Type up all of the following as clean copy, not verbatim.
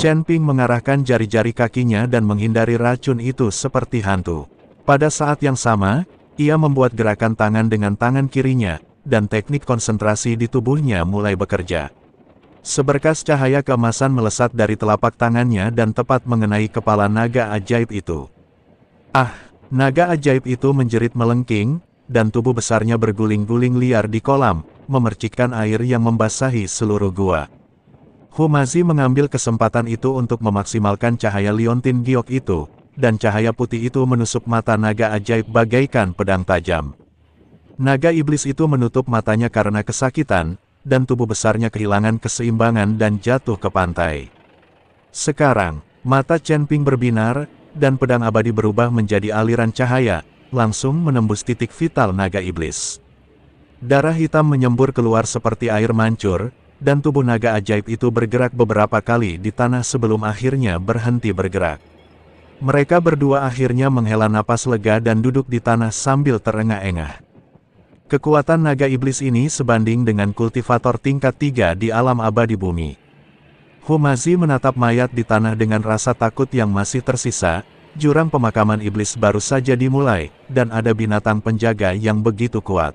Chen Ping mengarahkan jari-jari kakinya dan menghindari racun itu seperti hantu. Pada saat yang sama, ia membuat gerakan tangan dengan tangan kirinya, dan teknik konsentrasi di tubuhnya mulai bekerja. Seberkas cahaya keemasan melesat dari telapak tangannya dan tepat mengenai kepala naga ajaib itu. Ah! Naga ajaib itu menjerit melengking, dan tubuh besarnya berguling-guling liar di kolam, memercikkan air yang membasahi seluruh gua. Humazi mengambil kesempatan itu untuk memaksimalkan cahaya liontin giok itu, dan cahaya putih itu menusuk mata naga ajaib bagaikan pedang tajam. Naga iblis itu menutup matanya karena kesakitan, dan tubuh besarnya kehilangan keseimbangan dan jatuh ke pantai. Sekarang, mata Chen Ping berbinar, dan pedang abadi berubah menjadi aliran cahaya, langsung menembus titik vital naga iblis. Darah hitam menyembur keluar seperti air mancur, dan tubuh naga ajaib itu bergerak beberapa kali di tanah sebelum akhirnya berhenti bergerak. Mereka berdua akhirnya menghela napas lega dan duduk di tanah sambil terengah-engah. Kekuatan naga iblis ini sebanding dengan kultivator tingkat 3 di alam abadi bumi. Humazi menatap mayat di tanah dengan rasa takut yang masih tersisa. Jurang pemakaman iblis baru saja dimulai, dan ada binatang penjaga yang begitu kuat.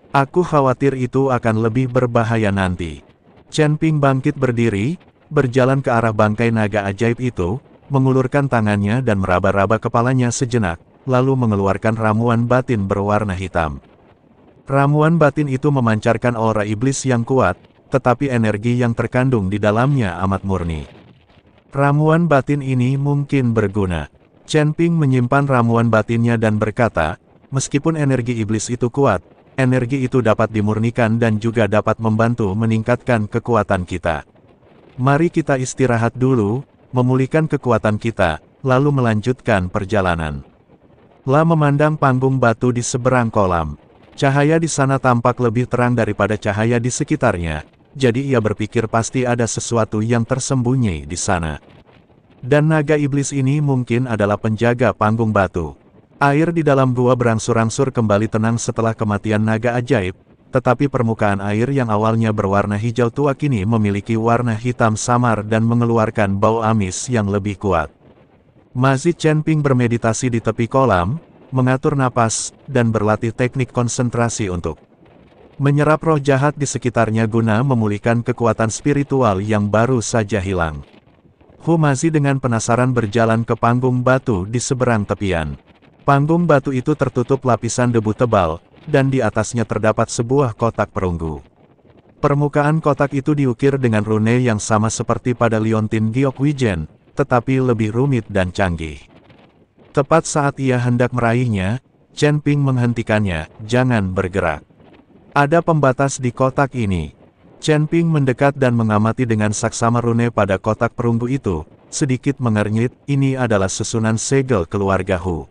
Aku khawatir itu akan lebih berbahaya nanti. Chen Ping bangkit berdiri, berjalan ke arah bangkai naga ajaib itu, mengulurkan tangannya dan meraba-raba kepalanya sejenak, lalu mengeluarkan ramuan batin berwarna hitam. Ramuan batin itu memancarkan aura iblis yang kuat, tetapi energi yang terkandung di dalamnya amat murni. Ramuan batin ini mungkin berguna. Chen Ping menyimpan ramuan batinnya dan berkata, meskipun energi iblis itu kuat, energi itu dapat dimurnikan dan juga dapat membantu meningkatkan kekuatan kita. Mari kita istirahat dulu, memulihkan kekuatan kita, lalu melanjutkan perjalanan. La memandang panggung batu di seberang kolam. Cahaya di sana tampak lebih terang daripada cahaya di sekitarnya, jadi ia berpikir pasti ada sesuatu yang tersembunyi di sana. Dan naga iblis ini mungkin adalah penjaga panggung batu. Air di dalam gua berangsur-angsur kembali tenang setelah kematian naga ajaib, tetapi permukaan air yang awalnya berwarna hijau tua kini memiliki warna hitam samar dan mengeluarkan bau amis yang lebih kuat. Mazid Chen Ping bermeditasi di tepi kolam, mengatur napas, dan berlatih teknik konsentrasi untuk menyerap roh jahat di sekitarnya guna memulihkan kekuatan spiritual yang baru saja hilang. Humazi dengan penasaran berjalan ke panggung batu di seberang tepian. Panggung batu itu tertutup lapisan debu tebal, dan di atasnya terdapat sebuah kotak perunggu. Permukaan kotak itu diukir dengan rune yang sama seperti pada liontin giok wijen, tetapi lebih rumit dan canggih. Tepat saat ia hendak meraihnya, Chen Ping menghentikannya, jangan bergerak. Ada pembatas di kotak ini. Chen Ping mendekat dan mengamati dengan saksama rune pada kotak perunggu itu, sedikit mengernyit, ini adalah susunan segel keluarga Hu.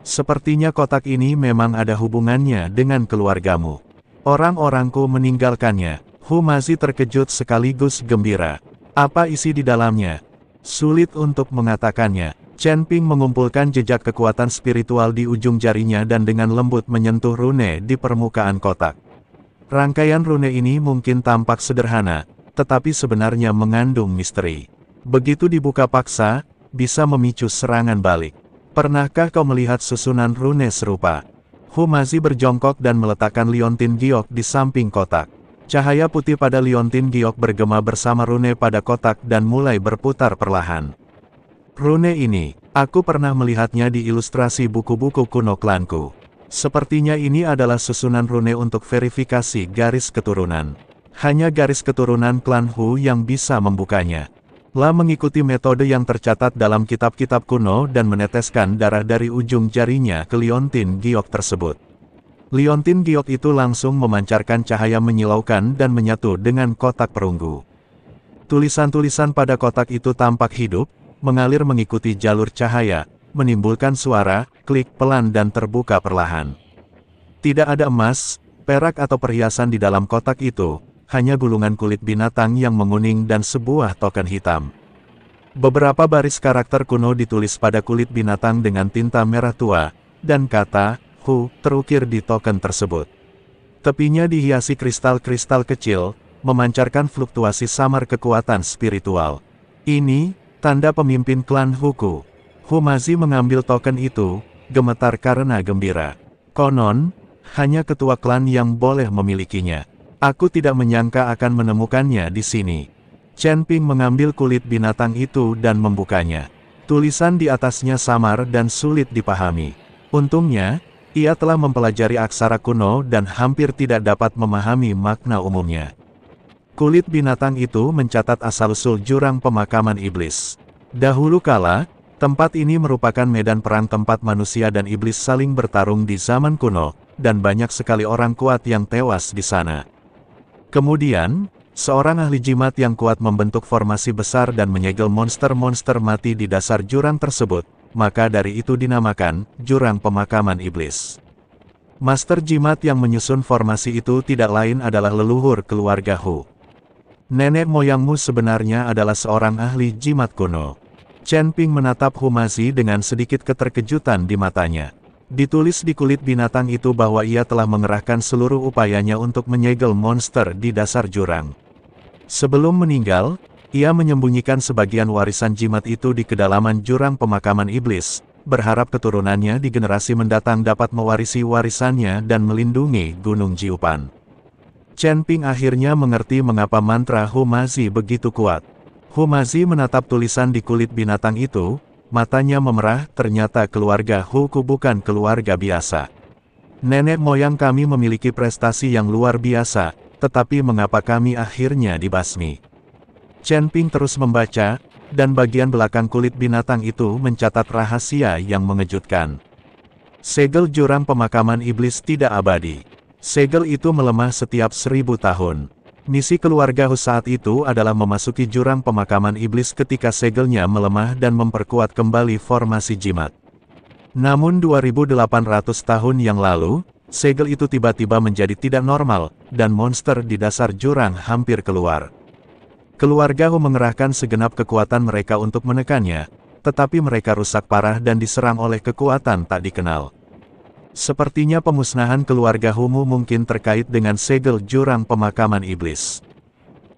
Sepertinya kotak ini memang ada hubungannya dengan keluargamu. Orang-orangku meninggalkannya. Humazi terkejut sekaligus gembira. Apa isi di dalamnya? Sulit untuk mengatakannya. Chen Ping mengumpulkan jejak kekuatan spiritual di ujung jarinya dan dengan lembut menyentuh rune di permukaan kotak. Rangkaian rune ini mungkin tampak sederhana, tetapi sebenarnya mengandung misteri. Begitu dibuka paksa, bisa memicu serangan balik. Pernahkah kau melihat susunan rune serupa? Humazi berjongkok dan meletakkan liontin giok di samping kotak. Cahaya putih pada liontin giok bergema bersama rune pada kotak dan mulai berputar perlahan. Rune ini, aku pernah melihatnya di ilustrasi buku-buku kuno klanku. Sepertinya ini adalah susunan rune untuk verifikasi garis keturunan. Hanya garis keturunan klan Hu yang bisa membukanya. La mengikuti metode yang tercatat dalam kitab-kitab kuno dan meneteskan darah dari ujung jarinya ke liontin giok tersebut. Liontin giok itu langsung memancarkan cahaya menyilaukan dan menyatu dengan kotak perunggu. Tulisan-tulisan pada kotak itu tampak hidup, mengalir mengikuti jalur cahaya, menimbulkan suara, klik pelan dan terbuka perlahan. Tidak ada emas, perak atau perhiasan di dalam kotak itu, hanya gulungan kulit binatang yang menguning dan sebuah token hitam. Beberapa baris karakter kuno ditulis pada kulit binatang dengan tinta merah tua, dan kata, Hu, terukir di token tersebut. Tepinya dihiasi kristal-kristal kecil, memancarkan fluktuasi samar kekuatan spiritual. Ini, tanda pemimpin klan Huku. Humazi mengambil token itu, gemetar karena gembira. Konon, hanya ketua klan yang boleh memilikinya. Aku tidak menyangka akan menemukannya di sini. Chen Ping mengambil kulit binatang itu dan membukanya. Tulisan di atasnya samar dan sulit dipahami. Untungnya, ia telah mempelajari aksara kuno dan hampir tidak dapat memahami makna umumnya. Kulit binatang itu mencatat asal-usul jurang pemakaman iblis. Dahulu kala, tempat ini merupakan medan perang tempat manusia dan iblis saling bertarung di zaman kuno, dan banyak sekali orang kuat yang tewas di sana. Kemudian, seorang ahli jimat yang kuat membentuk formasi besar dan menyegel monster-monster mati di dasar jurang tersebut, maka dari itu dinamakan jurang pemakaman iblis. Master jimat yang menyusun formasi itu tidak lain adalah leluhur keluarga Hu. Nenek moyangmu sebenarnya adalah seorang ahli jimat kuno. Chen Ping menatap Humazi dengan sedikit keterkejutan di matanya. Ditulis di kulit binatang itu bahwa ia telah mengerahkan seluruh upayanya untuk menyegel monster di dasar jurang. Sebelum meninggal, ia menyembunyikan sebagian warisan jimat itu di kedalaman jurang pemakaman iblis, berharap keturunannya di generasi mendatang dapat mewarisi warisannya dan melindungi Gunung Jiupan. Chen Ping akhirnya mengerti mengapa mantra Humazi begitu kuat. Humazi menatap tulisan di kulit binatang itu, matanya memerah, ternyata keluarga Huku bukan keluarga biasa. Nenek moyang kami memiliki prestasi yang luar biasa, tetapi mengapa kami akhirnya dibasmi? Chen Ping terus membaca, dan bagian belakang kulit binatang itu mencatat rahasia yang mengejutkan. Segel jurang pemakaman iblis tidak abadi. Segel itu melemah setiap 1000 tahun. Misi keluarga Hu saat itu adalah memasuki jurang pemakaman iblis ketika segelnya melemah dan memperkuat kembali formasi jimat. Namun 2800 tahun yang lalu, segel itu tiba-tiba menjadi tidak normal, dan monster di dasar jurang hampir keluar. Keluarga Hu mengerahkan segenap kekuatan mereka untuk menekannya, tetapi mereka rusak parah dan diserang oleh kekuatan tak dikenal. Sepertinya pemusnahan keluarga Humu mungkin terkait dengan segel jurang pemakaman iblis.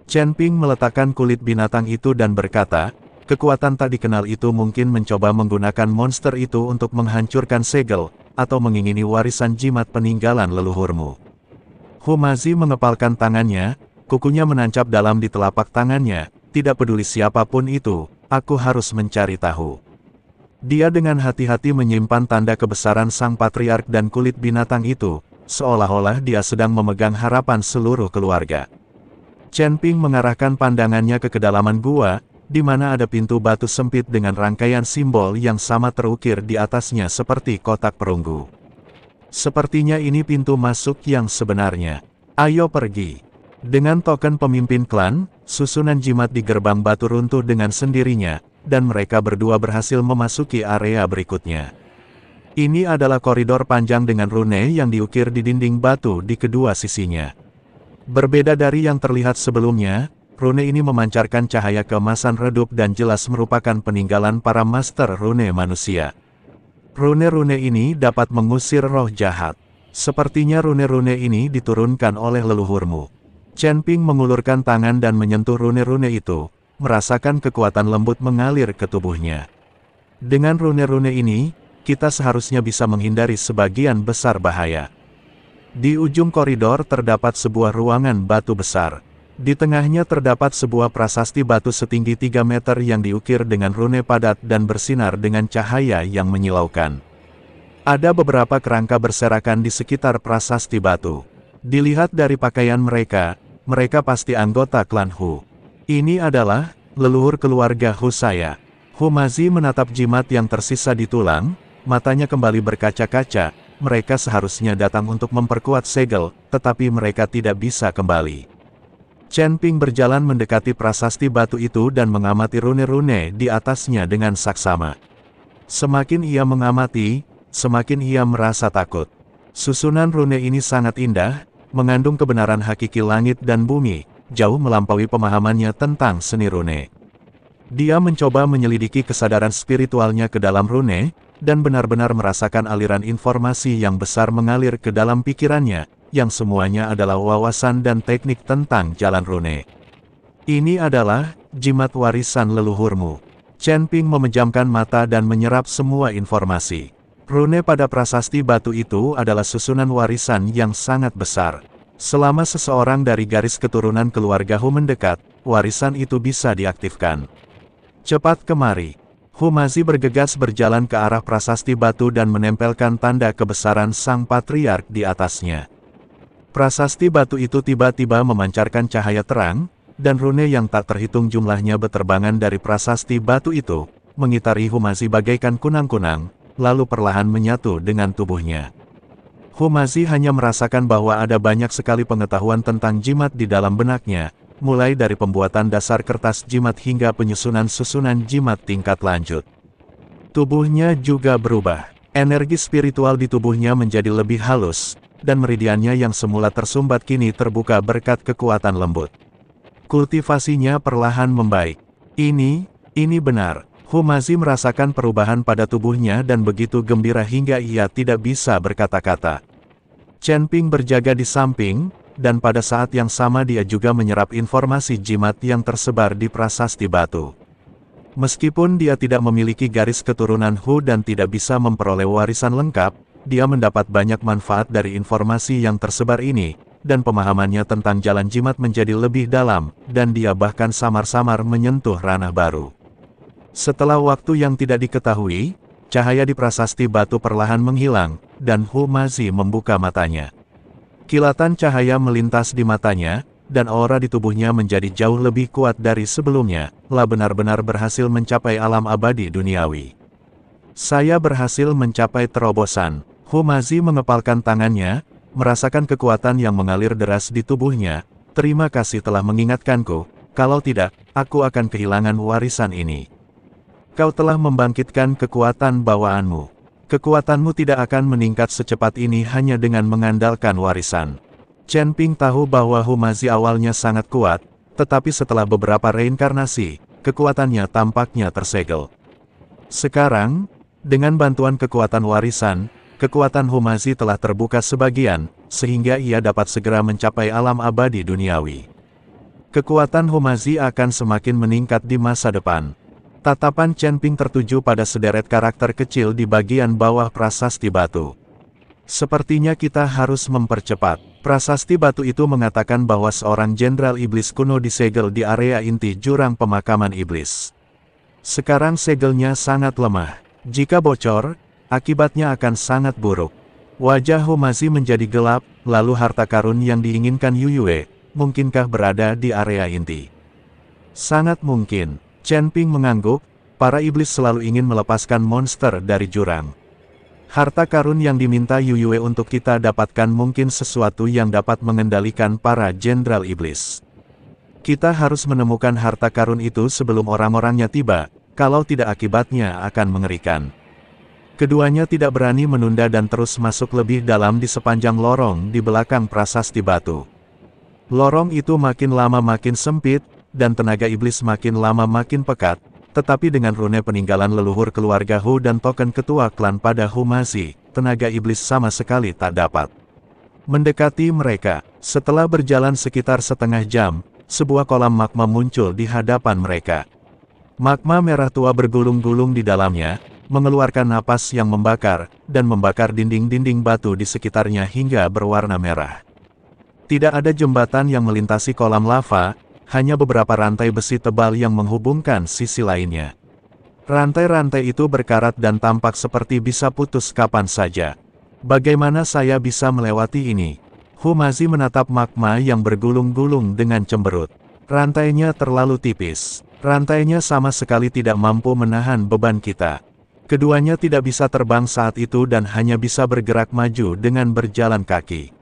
Chen Ping meletakkan kulit binatang itu dan berkata, kekuatan tak dikenal itu mungkin mencoba menggunakan monster itu untuk menghancurkan segel, atau mengingini warisan jimat peninggalan leluhurmu. Humazi mengepalkan tangannya, kukunya menancap dalam di telapak tangannya, tidak peduli siapapun itu, aku harus mencari tahu. Dia dengan hati-hati menyimpan tanda kebesaran sang patriark dan kulit binatang itu, seolah-olah dia sedang memegang harapan seluruh keluarga. Chen Ping mengarahkan pandangannya ke kedalaman gua, di mana ada pintu batu sempit dengan rangkaian simbol yang sama terukir di atasnya seperti kotak perunggu. Sepertinya ini pintu masuk yang sebenarnya. Ayo pergi. Dengan token pemimpin klan, susunan jimat di gerbang batu runtuh dengan sendirinya, dan mereka berdua berhasil memasuki area berikutnya. Ini adalah koridor panjang dengan rune yang diukir di dinding batu di kedua sisinya. Berbeda dari yang terlihat sebelumnya, rune ini memancarkan cahaya keemasan redup dan jelas merupakan peninggalan para master rune manusia. Rune-rune ini dapat mengusir roh jahat. Sepertinya rune-rune ini diturunkan oleh leluhurmu. Chen Ping mengulurkan tangan dan menyentuh rune-rune itu, merasakan kekuatan lembut mengalir ke tubuhnya. Dengan rune-rune ini, kita seharusnya bisa menghindari sebagian besar bahaya. Di ujung koridor terdapat sebuah ruangan batu besar. Di tengahnya terdapat sebuah prasasti batu setinggi 3 meter yang diukir dengan rune padat dan bersinar dengan cahaya yang menyilaukan. Ada beberapa kerangka berserakan di sekitar prasasti batu. Dilihat dari pakaian mereka, mereka pasti anggota klan Hu. Ini adalah leluhur keluarga Hu saya. Humazi menatap jimat yang tersisa di tulang, matanya kembali berkaca-kaca. Mereka seharusnya datang untuk memperkuat segel, tetapi mereka tidak bisa kembali. Chen Ping berjalan mendekati prasasti batu itu dan mengamati rune-rune di atasnya dengan saksama. Semakin ia mengamati, semakin ia merasa takut. Susunan rune ini sangat indah, mengandung kebenaran hakiki langit dan bumi, jauh melampaui pemahamannya tentang seni rune. Dia mencoba menyelidiki kesadaran spiritualnya ke dalam rune, dan benar-benar merasakan aliran informasi yang besar mengalir ke dalam pikirannya, yang semuanya adalah wawasan dan teknik tentang jalan rune. Ini adalah jimat warisan leluhurmu. Chen Ping memejamkan mata dan menyerap semua informasi. Rune pada prasasti batu itu adalah susunan warisan yang sangat besar. Selama seseorang dari garis keturunan keluarga Hu mendekat, warisan itu bisa diaktifkan. Cepat kemari. Hu Mazi bergegas berjalan ke arah prasasti batu dan menempelkan tanda kebesaran sang patriark di atasnya. Prasasti batu itu tiba-tiba memancarkan cahaya terang, dan rune yang tak terhitung jumlahnya beterbangan dari prasasti batu itu, mengitari Hu Mazi bagaikan kunang-kunang, lalu perlahan menyatu dengan tubuhnya. Hu Mazi hanya merasakan bahwa ada banyak sekali pengetahuan tentang jimat di dalam benaknya, mulai dari pembuatan dasar kertas jimat hingga penyusunan susunan jimat tingkat lanjut. Tubuhnya juga berubah. Energi spiritual di tubuhnya menjadi lebih halus, dan meridiannya yang semula tersumbat kini terbuka berkat kekuatan lembut. Kultivasinya perlahan membaik. Ini benar. Hu Mazi merasakan perubahan pada tubuhnya dan begitu gembira hingga ia tidak bisa berkata-kata. Chen Ping berjaga di samping, dan pada saat yang sama dia juga menyerap informasi jimat yang tersebar di prasasti batu. Meskipun dia tidak memiliki garis keturunan Hu dan tidak bisa memperoleh warisan lengkap, dia mendapat banyak manfaat dari informasi yang tersebar ini, dan pemahamannya tentang jalan jimat menjadi lebih dalam, dan dia bahkan samar-samar menyentuh ranah baru. Setelah waktu yang tidak diketahui, cahaya di prasasti batu perlahan menghilang, dan Hu Mazi membuka matanya. Kilatan cahaya melintas di matanya, dan aura di tubuhnya menjadi jauh lebih kuat dari sebelumnya, benar-benar berhasil mencapai alam abadi duniawi. Saya berhasil mencapai terobosan. Hu Mazi mengepalkan tangannya, merasakan kekuatan yang mengalir deras di tubuhnya. Terima kasih telah mengingatkanku, kalau tidak, aku akan kehilangan warisan ini. Kau telah membangkitkan kekuatan bawaanmu. Kekuatanmu tidak akan meningkat secepat ini hanya dengan mengandalkan warisan. Chen Ping tahu bahwa Hu Mazi awalnya sangat kuat, tetapi setelah beberapa reinkarnasi, kekuatannya tampaknya tersegel. Sekarang, dengan bantuan kekuatan warisan, kekuatan Hu Mazi telah terbuka sebagian, sehingga ia dapat segera mencapai alam abadi duniawi. Kekuatan Hu Mazi akan semakin meningkat di masa depan. Tatapan Chen Ping tertuju pada sederet karakter kecil di bagian bawah prasasti batu. Sepertinya kita harus mempercepat. Prasasti batu itu mengatakan bahwa seorang jenderal iblis kuno disegel di area inti jurang pemakaman iblis. Sekarang segelnya sangat lemah. Jika bocor, akibatnya akan sangat buruk. Wajah Hu Mazi menjadi gelap, lalu harta karun yang diinginkan Yu Yue, mungkinkah berada di area inti? Sangat mungkin. Chen Ping mengangguk, para iblis selalu ingin melepaskan monster dari jurang. Harta karun yang diminta Yu Yue untuk kita dapatkan mungkin sesuatu yang dapat mengendalikan para jenderal iblis. Kita harus menemukan harta karun itu sebelum orang-orangnya tiba, kalau tidak akibatnya akan mengerikan. Keduanya tidak berani menunda dan terus masuk lebih dalam di sepanjang lorong di belakang prasasti batu. Lorong itu makin lama makin sempit, dan tenaga iblis makin lama makin pekat, tetapi dengan rune peninggalan leluhur keluarga Hu dan token ketua klan pada Hu Mazi, tenaga iblis sama sekali tak dapat mendekati mereka. Setelah berjalan sekitar setengah jam, sebuah kolam magma muncul di hadapan mereka. Magma merah tua bergulung-gulung di dalamnya, mengeluarkan napas yang membakar, dan membakar dinding-dinding batu di sekitarnya hingga berwarna merah. Tidak ada jembatan yang melintasi kolam lava, hanya beberapa rantai besi tebal yang menghubungkan sisi lainnya. Rantai-rantai itu berkarat dan tampak seperti bisa putus kapan saja. Bagaimana saya bisa melewati ini? Hu Mazi menatap magma yang bergulung-gulung dengan cemberut. Rantainya terlalu tipis. Rantainya sama sekali tidak mampu menahan beban kita. Keduanya tidak bisa terbang saat itu dan hanya bisa bergerak maju dengan berjalan kaki.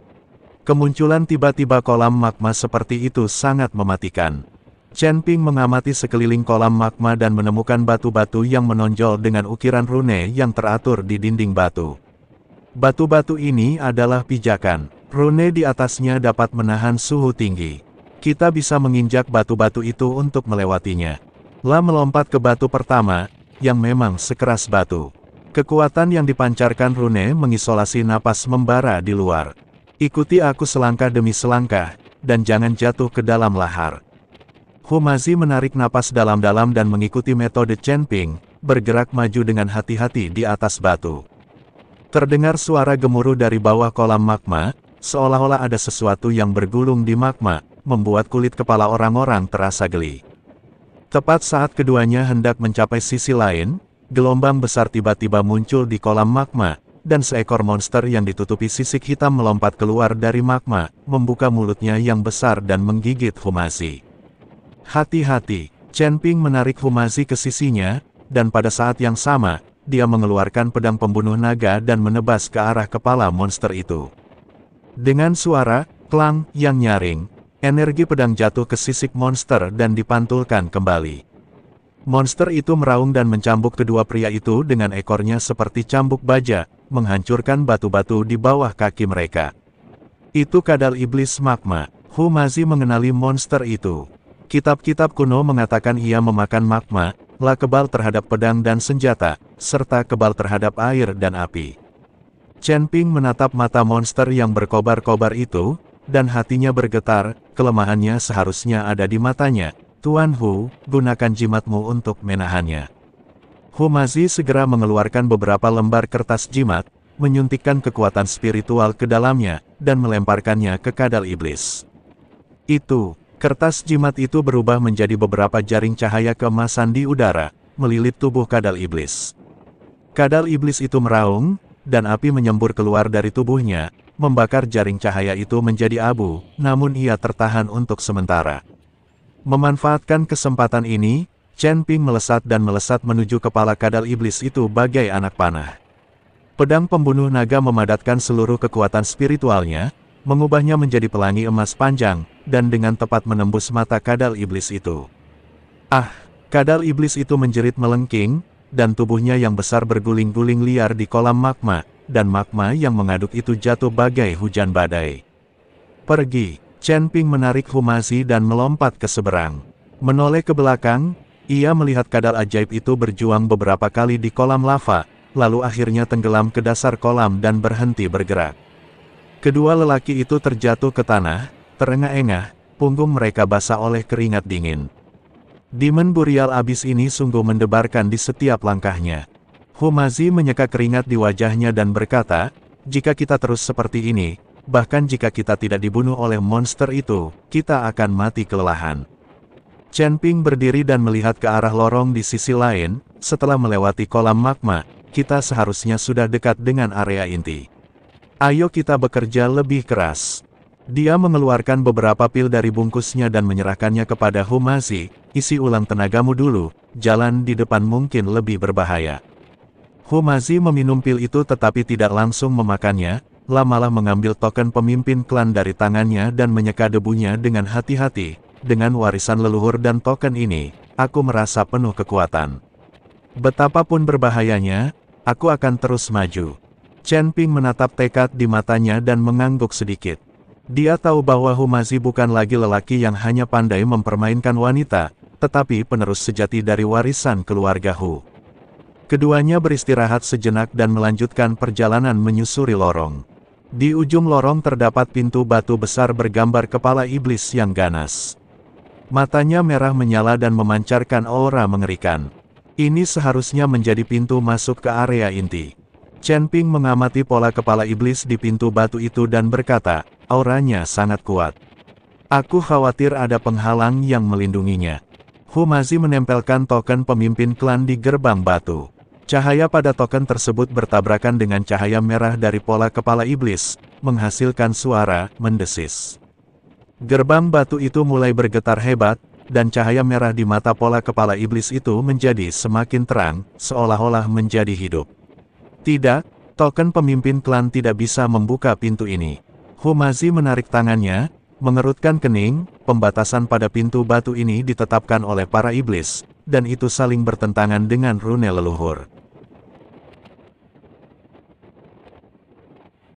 Kemunculan tiba-tiba kolam magma seperti itu sangat mematikan. Chen Ping mengamati sekeliling kolam magma dan menemukan batu-batu yang menonjol dengan ukiran rune yang teratur di dinding batu. Batu-batu ini adalah pijakan. Rune di atasnya dapat menahan suhu tinggi. Kita bisa menginjak batu-batu itu untuk melewatinya. La melompat ke batu pertama, yang memang sekeras batu. Kekuatan yang dipancarkan rune mengisolasi napas membara di luar. Ikuti aku selangkah demi selangkah, dan jangan jatuh ke dalam lahar. Humazi menarik napas dalam-dalam dan mengikuti metode Chen Ping, bergerak maju dengan hati-hati di atas batu. Terdengar suara gemuruh dari bawah kolam magma, seolah-olah ada sesuatu yang bergulung di magma, membuat kulit kepala orang-orang terasa geli. Tepat saat keduanya hendak mencapai sisi lain, gelombang besar tiba-tiba muncul di kolam magma, dan seekor monster yang ditutupi sisik hitam melompat keluar dari magma, membuka mulutnya yang besar dan menggigit Humazi. Hati-hati, Chen Ping menarik Humazi ke sisinya, dan pada saat yang sama, dia mengeluarkan pedang pembunuh naga dan menebas ke arah kepala monster itu. Dengan suara klang yang nyaring, energi pedang jatuh ke sisik monster dan dipantulkan kembali. Monster itu meraung dan mencambuk kedua pria itu dengan ekornya seperti cambuk baja, menghancurkan batu-batu di bawah kaki mereka. Itu kadal iblis magma. Humazi mengenali monster itu. Kitab-kitab kuno mengatakan ia memakan magma, kebal terhadap pedang dan senjata, serta kebal terhadap air dan api. Chen Ping menatap mata monster yang berkobar-kobar itu, dan hatinya bergetar. Kelemahannya seharusnya ada di matanya. Tuan Hu, gunakan jimatmu untuk menahannya. Humazi segera mengeluarkan beberapa lembar kertas jimat, menyuntikkan kekuatan spiritual ke dalamnya, dan melemparkannya ke kadal iblis. Kertas jimat itu berubah menjadi beberapa jaring cahaya keemasan di udara, melilit tubuh kadal iblis. Kadal iblis itu meraung, dan api menyembur keluar dari tubuhnya, membakar jaring cahaya itu menjadi abu, namun ia tertahan untuk sementara. Memanfaatkan kesempatan ini, Chen Ping melesat menuju kepala kadal iblis itu bagai anak panah. Pedang pembunuh naga memadatkan seluruh kekuatan spiritualnya, mengubahnya menjadi pelangi emas panjang, dan dengan tepat menembus mata kadal iblis itu. Kadal iblis itu menjerit melengking, dan tubuhnya yang besar berguling-guling liar di kolam magma, dan magma yang mengaduk itu jatuh bagai hujan badai. Pergi, Chen Ping menarik Humazi dan melompat ke seberang. Menoleh ke belakang, ia melihat kadal ajaib itu berjuang beberapa kali di kolam lava, lalu akhirnya tenggelam ke dasar kolam dan berhenti bergerak. Kedua lelaki itu terjatuh ke tanah, terengah-engah, punggung mereka basah oleh keringat dingin. Demon Burial abis ini sungguh mendebarkan di setiap langkahnya. Humazi menyeka keringat di wajahnya dan berkata, jika kita terus seperti ini, bahkan jika kita tidak dibunuh oleh monster itu, kita akan mati kelelahan. Chen Ping berdiri dan melihat ke arah lorong di sisi lain. Setelah melewati kolam magma, kita seharusnya sudah dekat dengan area inti. Ayo kita bekerja lebih keras. Dia mengeluarkan beberapa pil dari bungkusnya dan menyerahkannya kepada Humazi. Isi ulang tenagamu dulu, jalan di depan mungkin lebih berbahaya. Humazi meminum pil itu tetapi tidak langsung memakannya, malah mengambil token pemimpin klan dari tangannya dan menyeka debunya dengan hati-hati. Dengan warisan leluhur dan token ini, aku merasa penuh kekuatan. Betapapun berbahayanya, aku akan terus maju. Chen Ping menatap tekad di matanya dan mengangguk sedikit. Dia tahu bahwa Humazi bukan lagi lelaki yang hanya pandai mempermainkan wanita, tetapi penerus sejati dari warisan keluarga Hu. Keduanya beristirahat sejenak dan melanjutkan perjalanan menyusuri lorong. Di ujung lorong terdapat pintu batu besar bergambar kepala iblis yang ganas. Matanya merah menyala dan memancarkan aura mengerikan. Ini seharusnya menjadi pintu masuk ke area inti. Chen Ping mengamati pola kepala iblis di pintu batu itu dan berkata, auranya sangat kuat. Aku khawatir ada penghalang yang melindunginya. Humazi menempelkan token pemimpin klan di gerbang batu. Cahaya pada token tersebut bertabrakan dengan cahaya merah dari pola kepala iblis, menghasilkan suara mendesis. Gerbang batu itu mulai bergetar hebat, dan cahaya merah di mata pola kepala iblis itu menjadi semakin terang, seolah-olah menjadi hidup. Tidak, token pemimpin klan tidak bisa membuka pintu ini. Humazi menarik tangannya, mengerutkan kening. Pembatasan pada pintu batu ini ditetapkan oleh para iblis, dan itu saling bertentangan dengan rune leluhur.